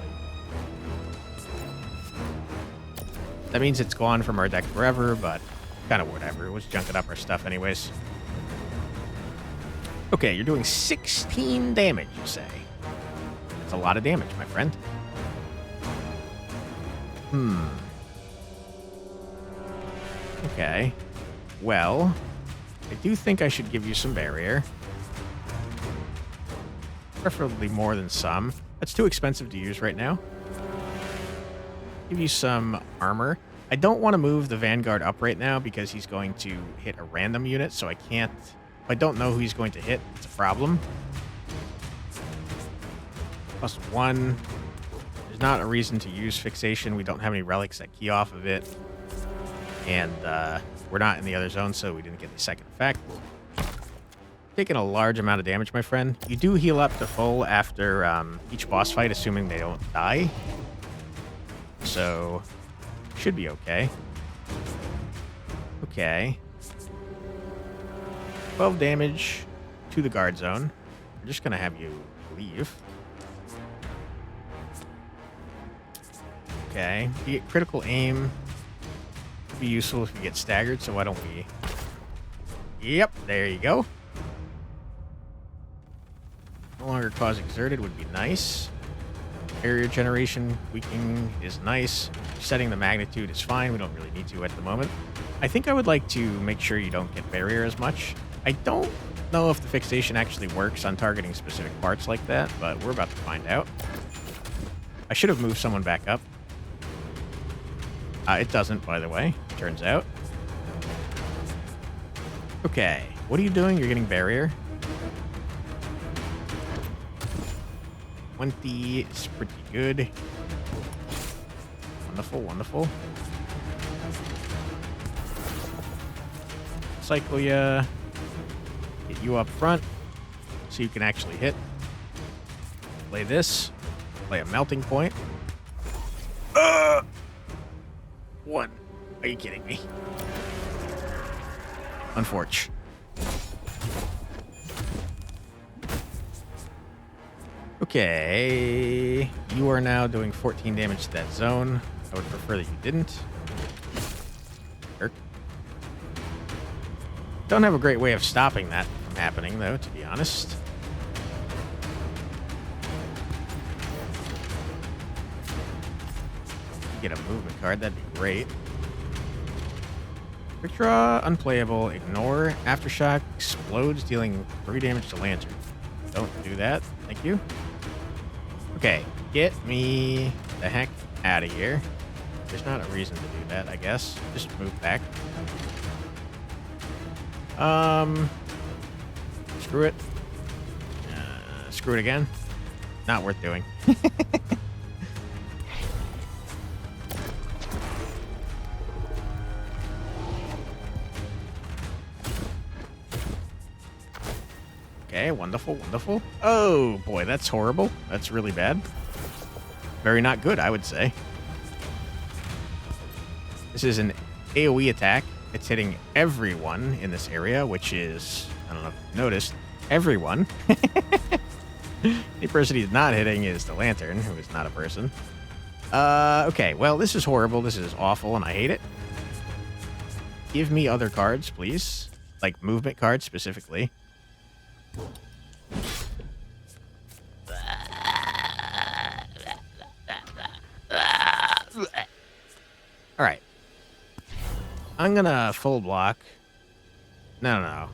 That means it's gone from our deck forever, but kind of whatever. It was junking up our stuff anyways. Okay, you're doing 16 damage, you say. That's a lot of damage, my friend. Okay. Well, I do think I should give you some barrier. Preferably more than some. That's too expensive to use right now. Give you some armor. I don't want to move the Vanguard up right now because he's going to hit a random unit, so I can't... If I don't know who he's going to hit, it's a problem. +1. There's not a reason to use fixation. We don't have any relics that key off of it. And we're not in the other zone, so we didn't get the second effect. Taking a large amount of damage, my friend. You do heal up to full after each boss fight, assuming they don't die. So, should be okay. Okay. 12 damage to the guard zone. I'm just going to have you leave. Okay. You get critical aim. Could be useful if you get staggered, so why don't we... Yep, there you go. No longer cause exerted would be nice. Barrier generation weakening is nice. Setting the magnitude is fine. We don't really need to at the moment. I think I would like to make sure you don't get barrier as much. I don't know if the fixation actually works on targeting specific parts like that, but we're about to find out. I should have moved someone back up. It doesn't, by the way, turns out. Okay, what are you doing? You're getting barrier. 20 is pretty good. Wonderful, wonderful. Cycle ya. Get you up front so you can actually hit. Play this. Play a melting point. 1. Are you kidding me? Unfortunate. Okay. You are now doing 14 damage to that zone. I would prefer that you didn't. Jerk. Don't have a great way of stopping that from happening, though, to be honest. Get a movement card, that'd be great. Quick draw, unplayable, ignore, aftershock, explodes, dealing 3 damage to lantern. Don't do that, thank you. Okay, get me the heck out of here. There's not a reason to do that, I guess. Just move back. Screw it. Screw it again. Not worth doing. Okay, wonderful, wonderful. Oh, boy, that's horrible. That's really bad. Very not good, I would say. This is an AoE attack. It's hitting everyone in this area, which is, I don't know if you've noticed, everyone. The person he's not hitting is the lantern, who is not a person. Okay, well, this is horrible. This is awful, and I hate it. Give me other cards, please. Like movement cards, specifically. All right. I'm gonna full block. No.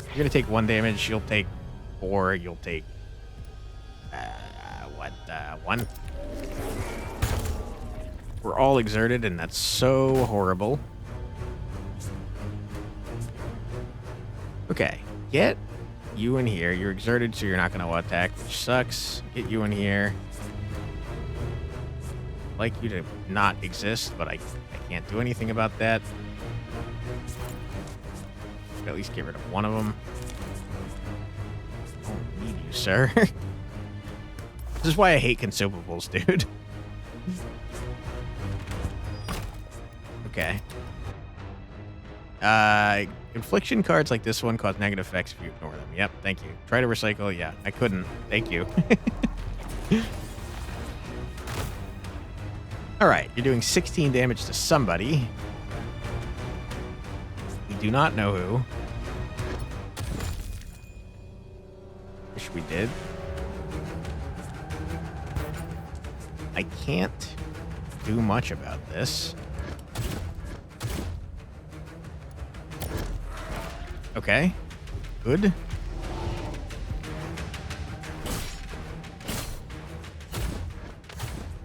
You're gonna take 1 damage. You'll take 4. You'll take 1. We're all exerted, and that's so horrible. Okay, get you in here. You're exerted, so you're not gonna attack, which sucks. Get you in here. I'd like you to not exist, but I can't do anything about that. At least get rid of one of them. I don't need you, sir. This is why I hate consumables, dude. Okay. Infliction cards like this one cause negative effects if you ignore them. Yep, thank you. Try to recycle. Yeah, I couldn't. Thank you. All right, you're doing 16 damage to somebody. We do not know who. Wish we did. I can't do much about this. Okay. Good.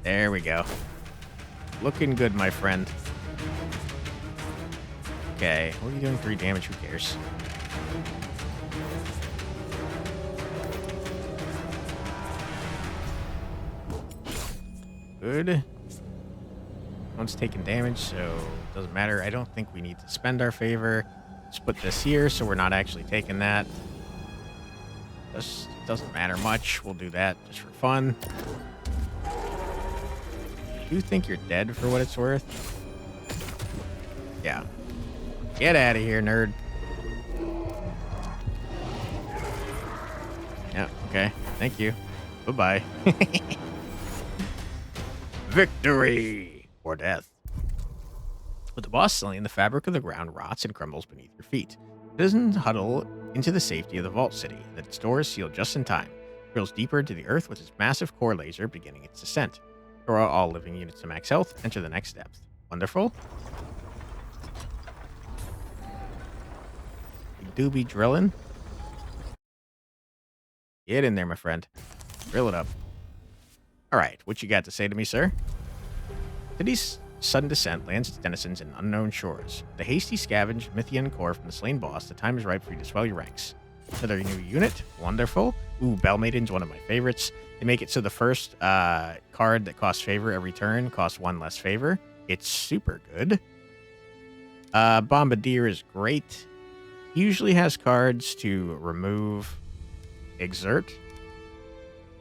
There we go. Looking good, my friend. Okay. What are you doing? 3 damage. Who cares? Good. One's taking damage, so it doesn't matter. I don't think we need to spend our favor. Let's put this here so we're not actually taking that. This doesn't matter much. We'll do that just for fun. You think you're dead for what it's worth? Yeah. Get out of here, nerd. Yeah, okay. Thank you. Bye-bye. Victory or death. With the boss slain, the fabric of the ground rots and crumbles beneath your feet. Citizens huddle into the safety of the vault city. The door is sealed just in time. Drills deeper into the earth with its massive core laser beginning its descent. Throw out all living units to max health. Enter the next depth. Wonderful. You do be drilling. Get in there, my friend. Drill it up. All right, what you got to say to me, sir? City's sudden descent lands its denizens in unknown shores. The hasty scavenge Mythian core from the slain boss, the time is ripe for you to swell your ranks. Another new unit. Wonderful. Ooh, Bell Maiden's one of my favorites. They make it so the first card that costs favor every turn costs 1 less favor. It's super good. Bombardier is great. Usually has cards to remove Exert,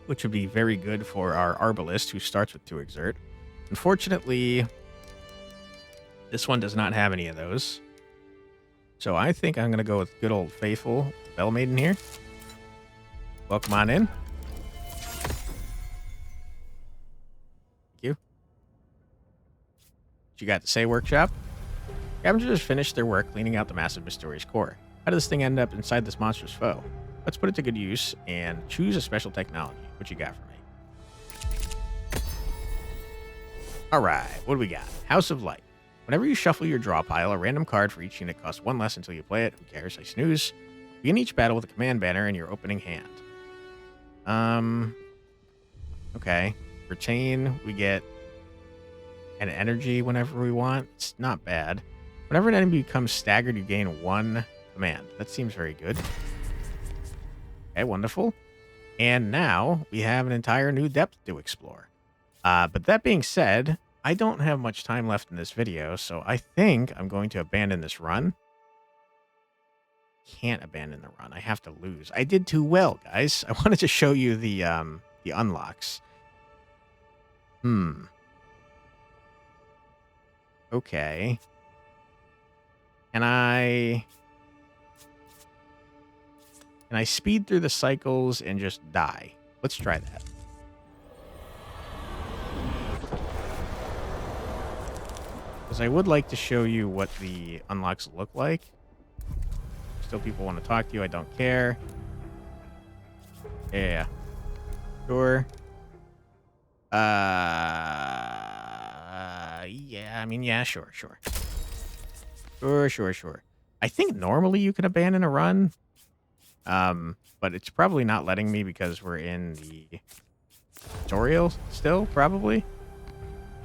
which would be very good for our Arbalist, who starts with 2 Exert. Unfortunately, this one does not have any of those. So I think I'm going to go with good old faithful Bell Maiden here. Welcome on in. Thank you. What you got to say, workshop? Scavengers finished their work cleaning out the massive mysterious core. How did this thing end up inside this monstrous foe? Let's put it to good use and choose a special technology. What you got for me? All right, what do we got? House of Light. Whenever you shuffle your draw pile, a random card for each unit costs 1 less until you play it. Who cares? I snooze. Begin each battle with a command banner in your opening hand. Okay. Retain, we get an energy whenever we want. It's not bad. Whenever an enemy becomes staggered, you gain 1 command. That seems very good. Okay, wonderful. And now we have an entire new depth to explore. But that being said, I don't have much time left in this video, so I think I'm going to abandon this run. Can't abandon the run. I have to lose. I did too well, guys. I wanted to show you the unlocks. Okay. Can I speed through the cycles and just die? Let's try that. Because I would like to show you what the unlocks look like. Still people want to talk to you. I don't care. Yeah. Sure. Yeah, I mean, yeah, sure. Sure. I think normally you can abandon a run. But it's probably not letting me because we're in the tutorial still, probably.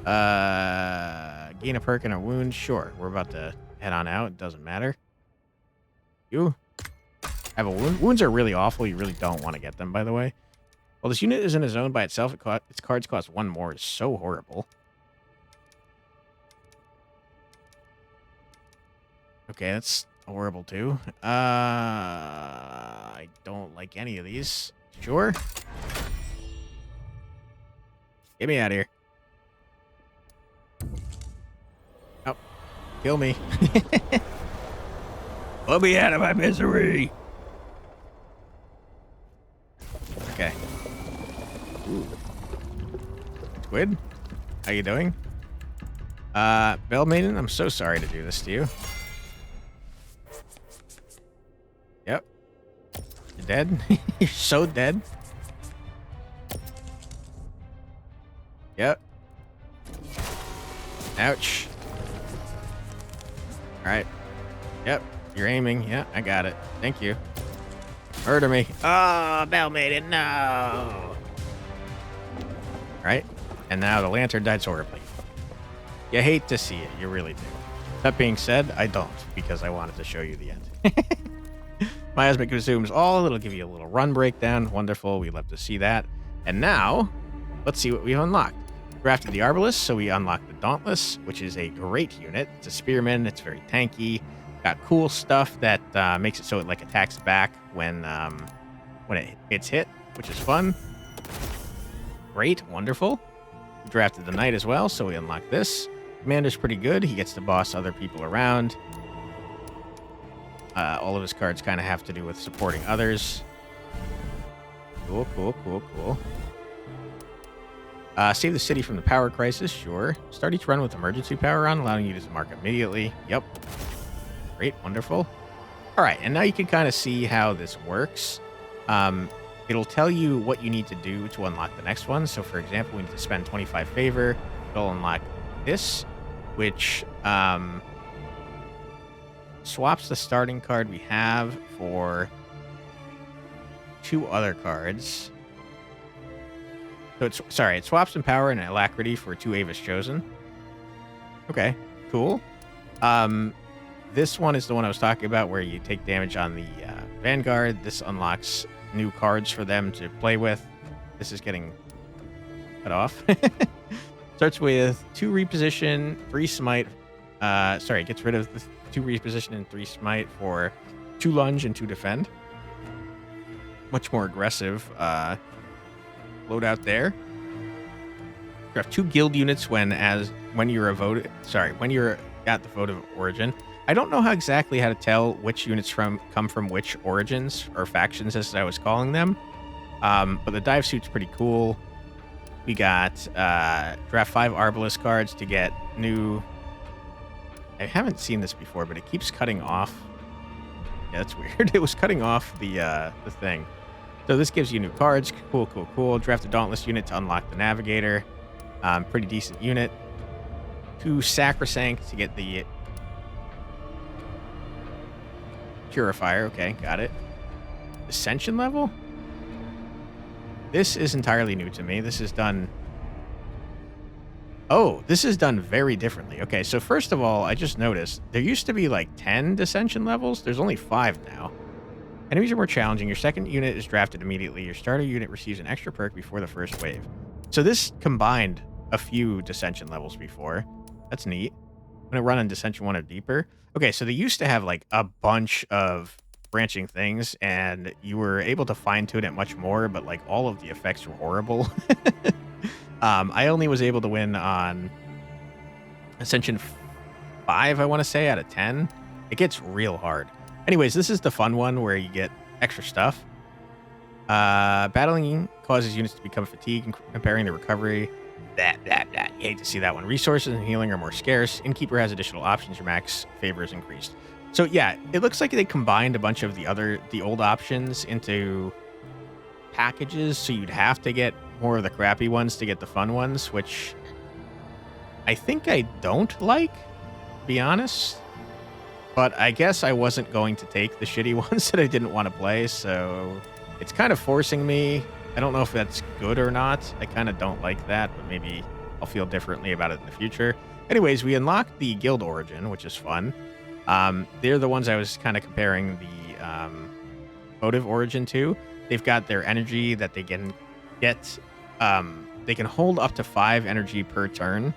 Gain a perk and a wound. Sure. We're about to head on out. It doesn't matter. You have a wound. Wounds are really awful. You really don't want to get them, by the way. Well, this unit is in a zone by itself. Its cards cost 1 more. It's so horrible. Okay, let's Horrible too. I don't like any of these. Sure. Get me out of here. Oh, kill me. Let me out of my misery. Okay. Ooh. Squid, how you doing? Bell Maiden, I'm so sorry to do this to you. Yep. You're dead. You're so dead. Yep. Ouch. Alright. Yep. You're aiming. Yeah, I got it. Thank you. Murder me. Oh, Bell Maiden, no. Right? And now the lantern died horribly. You hate to see it. You really do. That being said, I don't, because I wanted to show you the end. Miasmic consumes all. It'll give you a little run breakdown. Wonderful. We love to see that. And now, let's see what we've unlocked. Drafted the Arbalist, so we unlocked the Dauntless, which is a great unit. It's a spearman. It's very tanky. Got cool stuff that makes it so it like attacks back when it gets hit, which is fun. Great. Wonderful. We drafted the Knight as well, so we unlocked this. Commander's pretty good. He gets to boss other people around. All of his cards kind of have to do with supporting others. Cool, cool, cool, cool. Save the city from the power crisis, sure. Start each run with emergency power on, allowing you to mark immediately. Yep. Great, wonderful. All right, and now you can kind of see how this works. It'll tell you what you need to do to unlock the next one. So, for example, we need to spend 25 favor. It'll unlock this, which swaps the starting card we have for 2 other cards. So it swaps in power and alacrity for 2 Avis Chosen. Okay, cool. This one is the one I was talking about where you take damage on the Vanguard. This unlocks new cards for them to play with. This is getting cut off. Starts with 2 reposition, 3 smite. It gets rid of the 2 reposition and 3 smite for 2 lunge and 2 defend. Much more aggressive loadout there. Draft 2 guild units when you're at the vote of origin. I don't know how to tell which units come from which origins or factions, as I was calling them. But the dive suit's pretty cool. We got draft 5 Arbalist cards to get new. I haven't seen this before, but it keeps cutting off. Yeah, that's weird. It was cutting off the thing. So this gives you new cards. Cool, cool, cool. Draft a Dauntless unit to unlock the Navigator. Pretty decent unit. 2 Sacrosanct to get the Purifier. Okay, got it. Ascension level? This is entirely new to me. This is done... Oh, this is done very differently. Okay, so first of all, I just noticed there used to be like 10 Dissension levels. There's only 5 now. Enemies are more challenging. Your second unit is drafted immediately. Your starter unit receives an extra perk before the first wave. So this combined a few Dissension levels before. That's neat. I'm going to run on Dissension 1 or deeper. Okay, so they used to have like a bunch of branching things, and you were able to fine-tune it much more, but like all of the effects were horrible. I only was able to win on Ascension 5, I want to say, out of 10. It gets real hard. Anyways, this is the fun one where you get extra stuff. Battling causes units to become fatigued, comparing the recovery. You hate to see that one. Resources and healing are more scarce. Innkeeper has additional options. Your max favor is increased. So yeah, it looks like they combined a bunch of the old options into packages, so you'd have to get more of the crappy ones to get the fun ones, which I think I don't like, to be honest. But I guess I wasn't going to take the shitty ones that I didn't want to play, so it's kind of forcing me. I don't know if that's good or not. I kind of don't like that, but maybe I'll feel differently about it in the future. Anyways, we unlocked the Guild Origin, which is fun. They're the ones I was kind of comparing the Motive Origin to. They've got their energy that they can get. They can hold up to 5 energy per turn.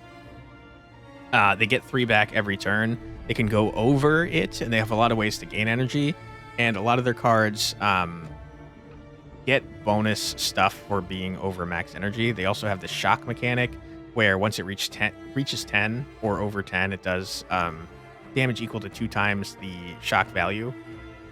They get 3 back every turn. They can go over it, and they have a lot of ways to gain energy. And a lot of their cards get bonus stuff for being over max energy. They also have the shock mechanic, where once it reaches 10 or over 10, it does damage equal to 2 times the shock value.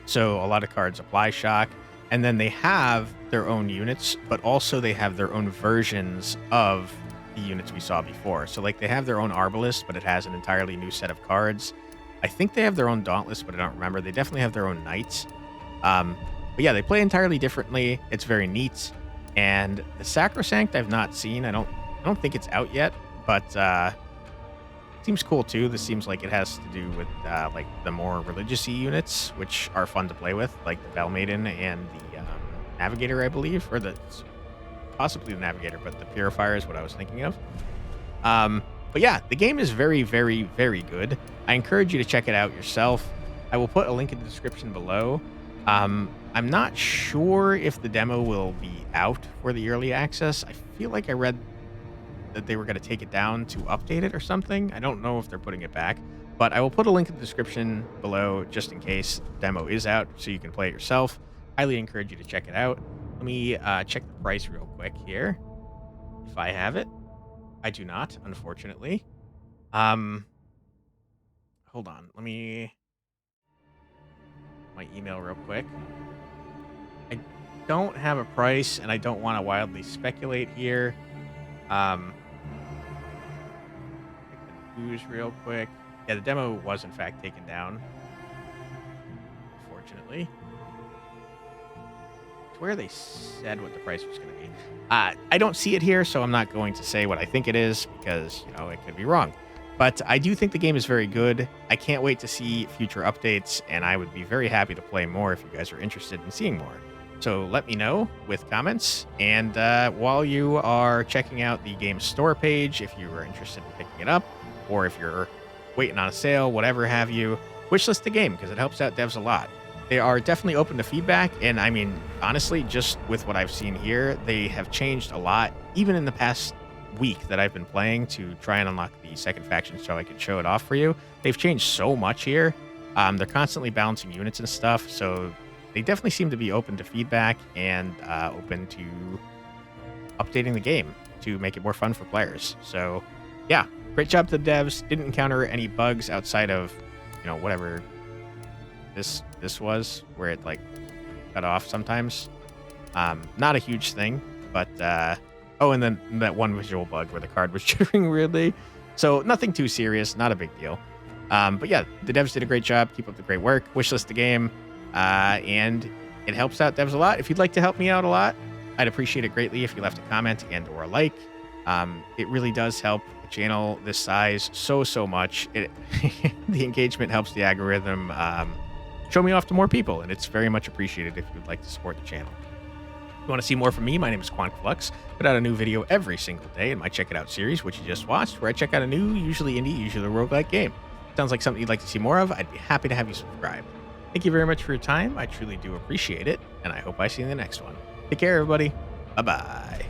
So a lot of cards apply shock. And then they have their own units, but also they have their own versions of the units we saw before. So like they have their own Arbalist, but it has an entirely new set of cards. I think they have their own Dauntless, but I don't remember. They definitely have their own Knights. But yeah, they play entirely differently. It's very neat. And the Sacrosanct I've not seen. I don't think it's out yet, but seems cool too. This seems like it has to do with like the more religious-y units, which are fun to play with, like the Bell Maiden and the Navigator, I believe, or possibly the Navigator, but the Purifier is what I was thinking of. But yeah, the game is very, very, very good. I encourage you to check it out yourself. I will put a link in the description below. I'm not sure if the demo will be out for the early access. I feel like I read that they were going to take it down to update it or something. I don't know if they're putting it back, but I will put a link in the description below just in case the demo is out so you can play it yourself. Highly encourage you to check it out. Let me check the price real quick here. If I have it. I do not, unfortunately. Hold on. Let me my email real quick. I don't have a price and I don't want to wildly speculate here. Check the news real quick. Yeah, the demo was in fact taken down. Unfortunately. It's where they said what the price was going to be. I don't see it here, so I'm not going to say what I think it is because, you know, it could be wrong. But I do think the game is very good. I can't wait to see future updates, and I would be very happy to play more if you guys are interested in seeing more. So let me know with comments. And while you are checking out the game store page, if you are interested in picking it up, or if you're waiting on a sale, whatever have you, wishlist the game because it helps out devs a lot. They are definitely open to feedback, and I mean, honestly, just with what I've seen here, they have changed a lot, even in the past week that I've been playing to try and unlock the second faction so I can show it off for you. They've changed so much here. They're constantly balancing units and stuff, so they definitely seem to be open to feedback and open to updating the game to make it more fun for players. So yeah, great job to the devs. Didn't encounter any bugs outside of, you know, whatever this was, where it like cut off sometimes. Not a huge thing, but oh, and then that one visual bug where the card was jittering weirdly. So nothing too serious, not a big deal. But yeah, the devs did a great job. Keep up the great work. Wishlist the game, and it helps out devs a lot. If you'd like to help me out a lot, I'd appreciate it greatly if you left a comment and or a like. It really does help a channel this size so much. The engagement helps the algorithm show me off to more people, and it's very much appreciated if you'd like to support the channel. If you want to see more from me, my name is QuantFlux. Put out a new video every single day in my Check It Out series, which you just watched, where I check out a new, usually indie, usually roguelike game. Sounds like something you'd like to see more of? I'd be happy to have you subscribe. Thank you very much for your time. I truly do appreciate it, and I hope I see you in the next one. Take care, everybody. Bye-bye.